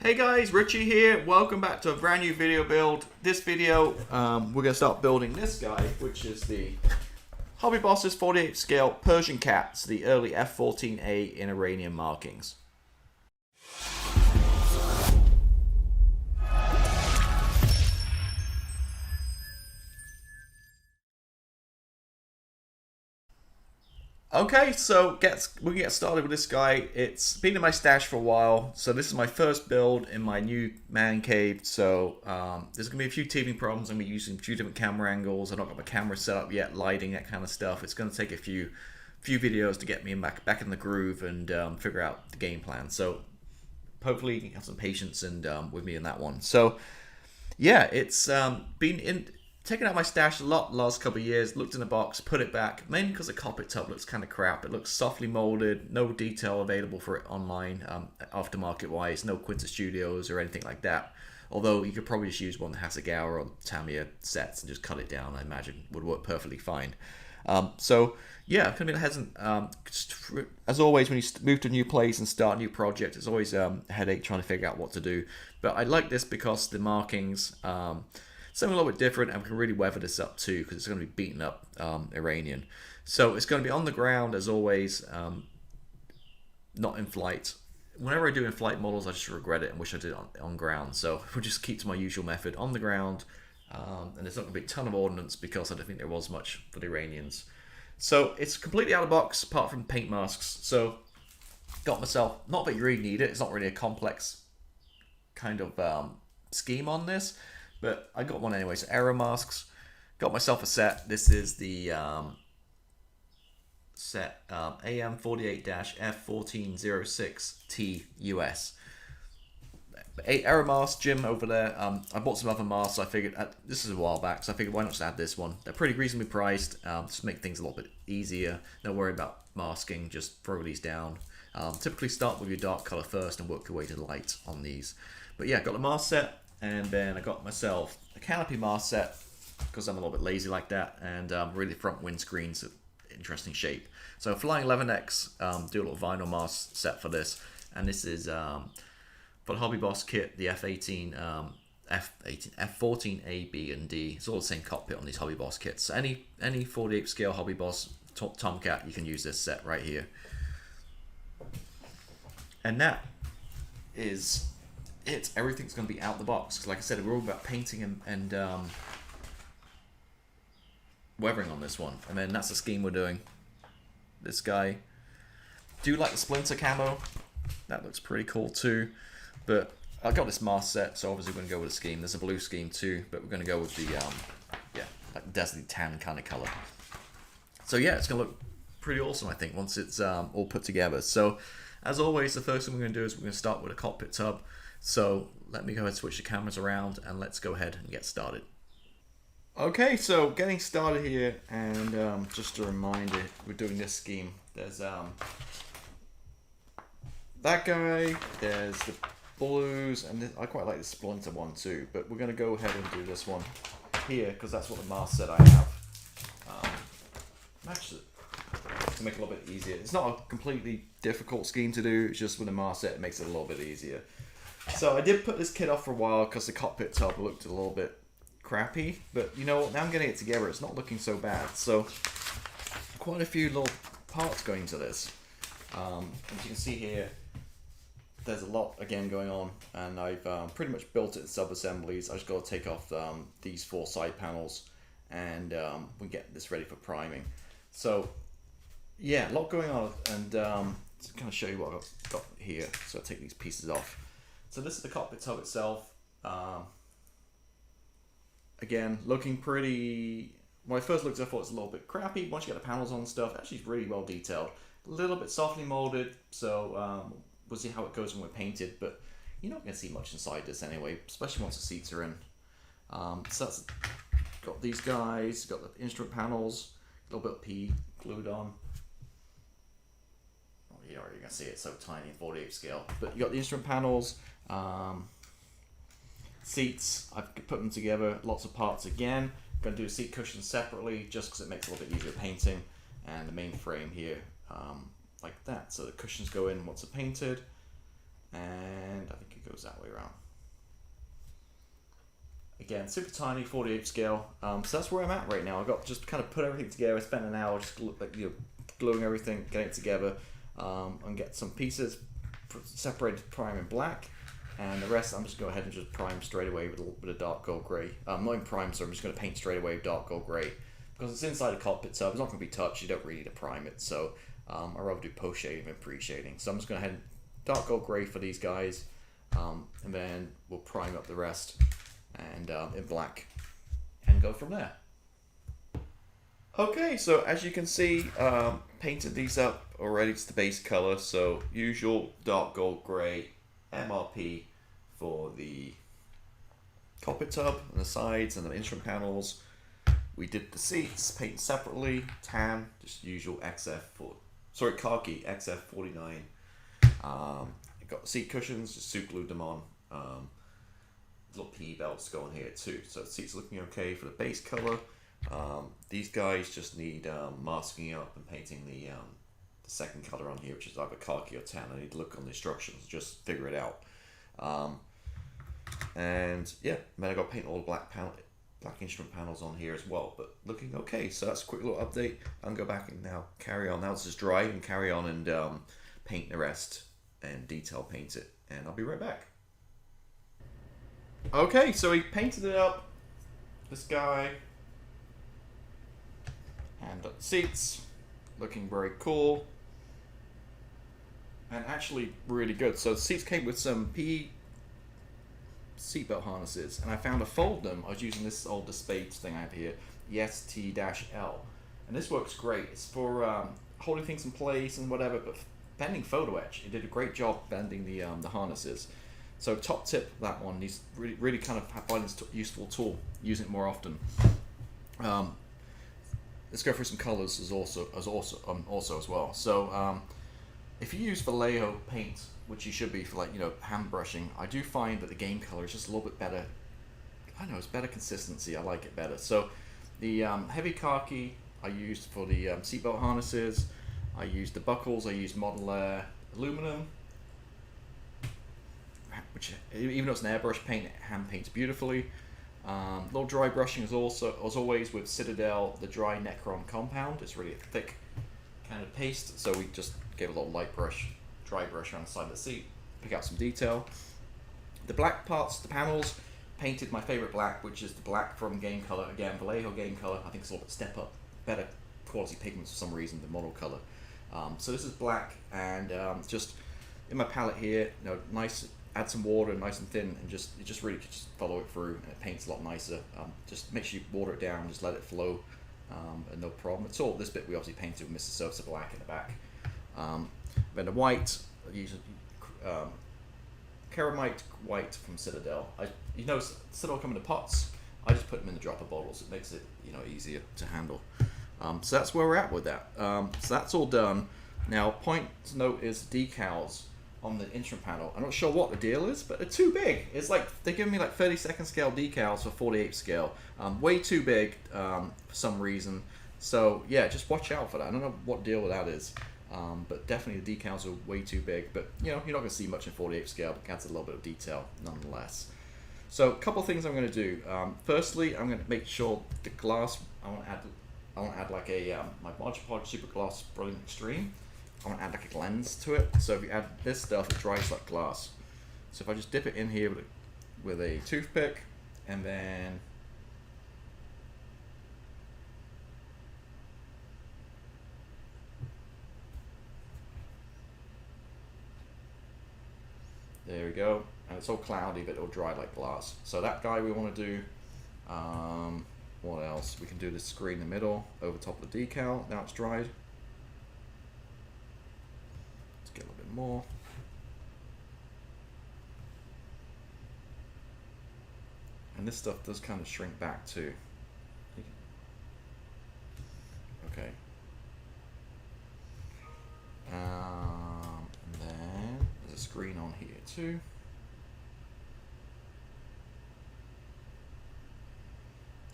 Hey guys, Richie here. Welcome back to a brand new video build. This video, we're going to start building this guy, which is the HobbyBoss's 48 scale Persian cats, the early F-14A in Iranian markings. Okay, so we get started with this guy. It's been in my stash for a while, so this is my first build in my new man cave. So there's gonna be a few teething problems. I'm gonna be using a few different camera angles. I've not got my camera set up yet, lighting, that kind of stuff. It's gonna take a few videos to get me back in the groove and figure out the game plan. So hopefully you can have some patience and with me in that one. So yeah, it's been taken out my stash a lot the last couple of years, looked in the box, put it back, mainly because the Cockpit tub looks kind of crap. It looks softly molded, no detail available for it online, aftermarket wise, no Quinta Studios or anything like that. Although you could probably just use one Hasegawa or Tamiya sets and just cut it down, I imagine would work perfectly fine. So yeah, kind of hasn't. As always, when you move to a new place and start a new project, it's always a headache trying to figure out what to do. But I like this because the markings. Something a little bit different, and we can really weather this up too because it's going to be beaten up Iranian. So it's going to be on the ground as always, not in flight. Whenever I do in flight models, I just regret it and wish I did it on ground. So we'll just keep to my usual method on the ground, and there's not going to be a ton of ordnance because I don't think there was much for the Iranians. So it's completely out of the box apart from paint masks. So got myself, not that you really need it, it's not really a complex kind of scheme on this. But I got one anyway, so aero masks. Got myself a set. This is the set AM48-F1406T US. Aero mask, Jim over there. I bought some other masks. I figured, this is a while back, so I figured why not just add this one. They're pretty reasonably priced, just to make things a little bit easier. Don't worry about masking, just throw these down. Typically start with your dark color first and work your way to light on these. But yeah, got the mask set. And then I got myself a canopy mask set because I'm a little bit lazy like that, and really front windscreen's an interesting shape. So Flying 11X, do a little vinyl mask set for this, and this is for the HobbyBoss kit, the F-14, F-14A, B, and D. It's all the same cockpit on these HobbyBoss kits. So any 48 scale HobbyBoss Tomcat, you can use this set right here. And that is everything's going to be out the box because, like I said, we're all about painting and weathering on this one, and then that's the scheme we're doing. This guy, do like the splinter camo, that looks pretty cool too, but I got this mask set, so obviously we're going to go with the scheme. There's a blue scheme too, but we're going to go with the yeah, like deserty tan kind of color. So yeah, it's going to look pretty awesome, I think, once it's all put together. So as always, the first thing we're going to do is we're going to start with a cockpit tub. So let me go ahead and switch the cameras around and let's go ahead and get started. Okay, so getting started here, and just a reminder, we're doing this scheme. There's that guy, there's the blues, and I quite like the splinter one too, but we're going to go ahead and do this one here because that's what the mask set I have. Actually, to make it a little bit easier. It's not a completely difficult scheme to do, it's just with a mask set it makes it a little bit easier. So I did put this kit off for a while because the cockpit tub looked a little bit crappy, but you know what, now I'm getting it together, it's not looking so bad. So quite a few little parts going to this. As you can see here, there's a lot again going on, and I've pretty much built it in sub-assemblies. I just got to take off these 4 side panels, and we get this ready for priming. So yeah, a lot going on, and to kind of show you what I've got here. So I'll take these pieces off. So this is the cockpit tub itself. Again, looking pretty. When I first looked at it, I thought it was a little bit crappy. Once you get the panels on and stuff, actually it's really well detailed. A little bit softly molded, so we'll see how it goes when we're painted. But you're not going to see much inside this anyway, especially once the seats are in. So that's got these guys, got the instrument panels, a little bit of P glued on. Oh, yeah, you're going to see it so tiny in 48 scale. But you got the instrument panels. Seats, I've put them together, lots of parts again. I'm going to do the seat cushions separately just because it makes it a little bit easier painting, and the main frame here like that. So the cushions go in once they're painted, and I think it goes that way around. Again, super tiny, 48 scale. So that's where I'm at right now. I got just kind of put everything together. I spent an hour just gluing everything, getting it together, and get some pieces separated, prime in black, and the rest I'm just go ahead and just prime straight away with a little bit of dark gold grey. Not even prime, so I'm just going to paint straight away with dark gold grey because it's inside a cockpit tub. It's not going to be touched. You don't really need to prime it. So I'd rather do post shading than pre shading. So I'm just going to head dark gold grey for these guys, and then we'll prime up the rest and in black and go from there. Okay, so as you can see, painted these up already. It's the base color, so usual dark gold grey MRP for the cockpit tub and the sides and the instrument panels. We did the seats, painted separately, tan, just usual khaki XF49. Got seat cushions, just super glued them on. Little P belts going here too. So the seats looking okay for the base color. These guys just need masking up and painting the second color on here, which is either khaki or tan. I need to look on the instructions, just figure it out. And yeah, then I got to paint all the black instrument panels on here as well. But looking okay. So that's a quick little update. I'm gonna go back and now carry on. Now this is dry and carry on and paint the rest and detail paint it. And I'll be right back. Okay, so he painted it up. This guy. And the seats, looking very cool. And actually really good. So the seats came with some PE seatbelt harnesses, and I found to fold them. I was using this old Spades thing I have here, the ST-L. And this works great. It's for holding things in place and whatever, but bending photo etch. It did a great job bending the harnesses. So top tip, that one needs really kind of find this useful tool. Use it more often. Let's go through some colors as well. So if you use Vallejo paint, which you should be for hand brushing, I do find that the game color is just a little bit better. I don't know, it's better consistency. I like it better. So the heavy khaki I used for the seatbelt harnesses. I used the buckles. I used Model Air aluminum, which even though it's an airbrush paint, it hand paints beautifully. Little dry brushing is also, as always, with Citadel, the dry Necron compound. It's really a thick kind of paste, so we just gave a little light brush, dry brush around the side of the seat, pick out some detail. The black parts, the panels, painted my favorite black, which is the black from Game Color. Again, Vallejo Game Color. I think it's a little bit step up, better quality pigments for some reason than model color. So this is black, and just in my palette here, nice. Add some water, nice and thin, and you just really just follow it through, and it paints a lot nicer. Just make sure you water it down, just let it flow, and no problem at all. This bit we obviously painted with Mr. Surface of Black in the back. Then the white, I use Ceramite white from Citadel. You know, Citadel come in the pots. I just put them in the dropper bottles. It makes it easier to handle. So that's where we're at with that. So that's all done. Now, point to note is decals on the instrument panel. I'm not sure what the deal is, but they're too big. It's like they're giving me like 32nd scale decals for 48 scale. Way too big for some reason. So yeah, just watch out for that. I don't know what deal with that is, but definitely the decals are way too big. But you're not going to see much in 48 scale, but it adds a little bit of detail nonetheless. So a couple things I'm going to do. Firstly, I'm going to make sure the glass. I want to add like a my Mod Podge Super Gloss Brilliant Extreme. I want to add like a lens to it. So if you add this stuff, it dries like glass. So if I just dip it in here with a toothpick, and then there we go. And it's all cloudy, but it'll dry like glass. So that guy we want to do. What else? We can do the screen in the middle, over top of the decal. Now it's dried. Get a little bit more. And this stuff does kind of shrink back too. Okay. And then there's a screen on here too.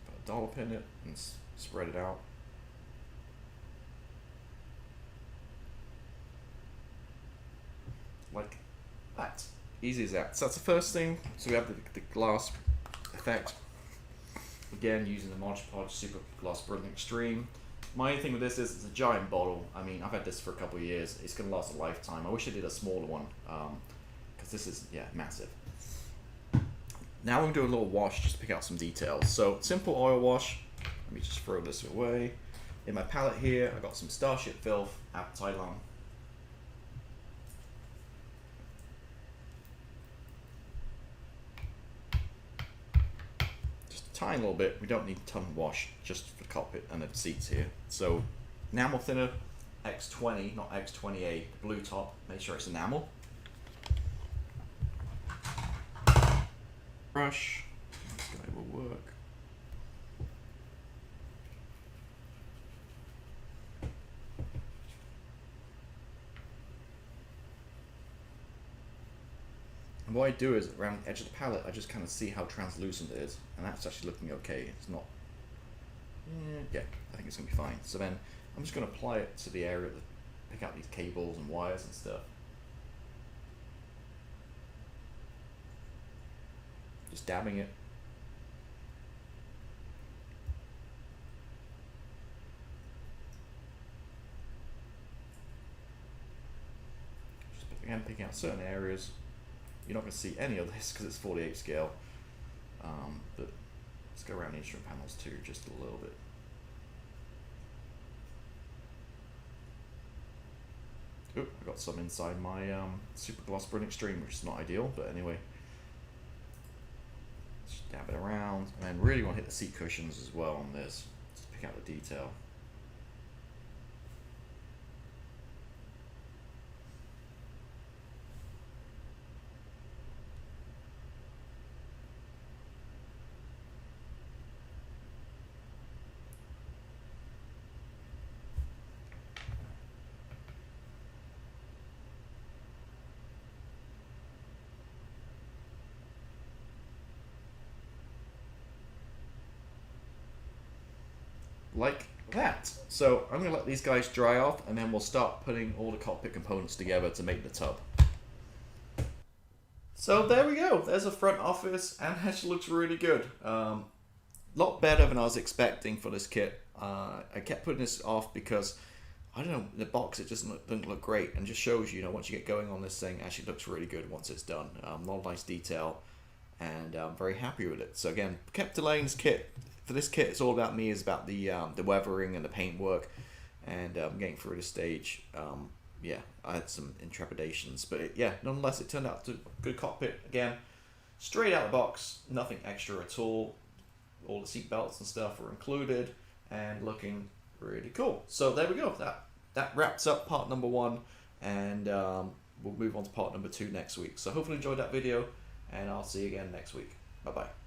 Put a dollop in it and spread it out. Like that. Easy as that. So that's the first thing. So we have the glass effect. Again, using the Mod Podge Super Gloss Brilliant Extreme. My only thing with this is it's a giant bottle. I mean, I've had this for a couple of years. It's going to last a lifetime. I wish I did a smaller one, because this is, yeah, massive. Now we're going to do a little wash just to pick out some details. So, simple oil wash. Let me just throw this away. In my palette here, I've got some Starship Filth, Appetite Long. Tiny little bit. We don't need a ton of wash, just for the cockpit and the seats here. So enamel thinner, X20, not X20A, blue top. Make sure it's enamel. Brush. This guy will work. And what I do is, around the edge of the palette, I just kind of see how translucent it is. And that's actually looking okay. It's not... Yeah, I think it's going to be fine. So then, I'm just going to apply it to the area, pick out these cables and wires and stuff. Just dabbing it. Just again, picking out certain areas. You're not going to see any of this because it's 48 scale, but let's go around the instrument panels too, just a little bit. Oop, I got some inside my Super Gloss Brilliant Extreme, which is not ideal, but anyway. Just dab it around, and then really want to hit the seat cushions as well on this, just to pick out the detail. Like that. So I'm going to let these guys dry off, and then we'll start putting all the cockpit components together to make the tub. So there we go. There's a front office, and it actually looks really good. Lot better than I was expecting for this kit. I kept putting this off because, I don't know, the box, it just doesn't look great, and just shows you, once you get going on this thing, it actually looks really good once it's done. A lot of nice detail, and I'm very happy with it. So again, kept delaying this kit. For this kit, it's all about me. It's about the weathering and the paint work, and getting through this stage. Yeah, I had some intrepidations, but yeah, nonetheless, it turned out to a good cockpit. Again, straight out of the box, nothing extra at all. All the seat belts and stuff are included, and looking really cool. So there we go. That wraps up part number 1, and we'll move on to part number 2 next week. So hopefully you enjoyed that video, and I'll see you again next week. Bye bye.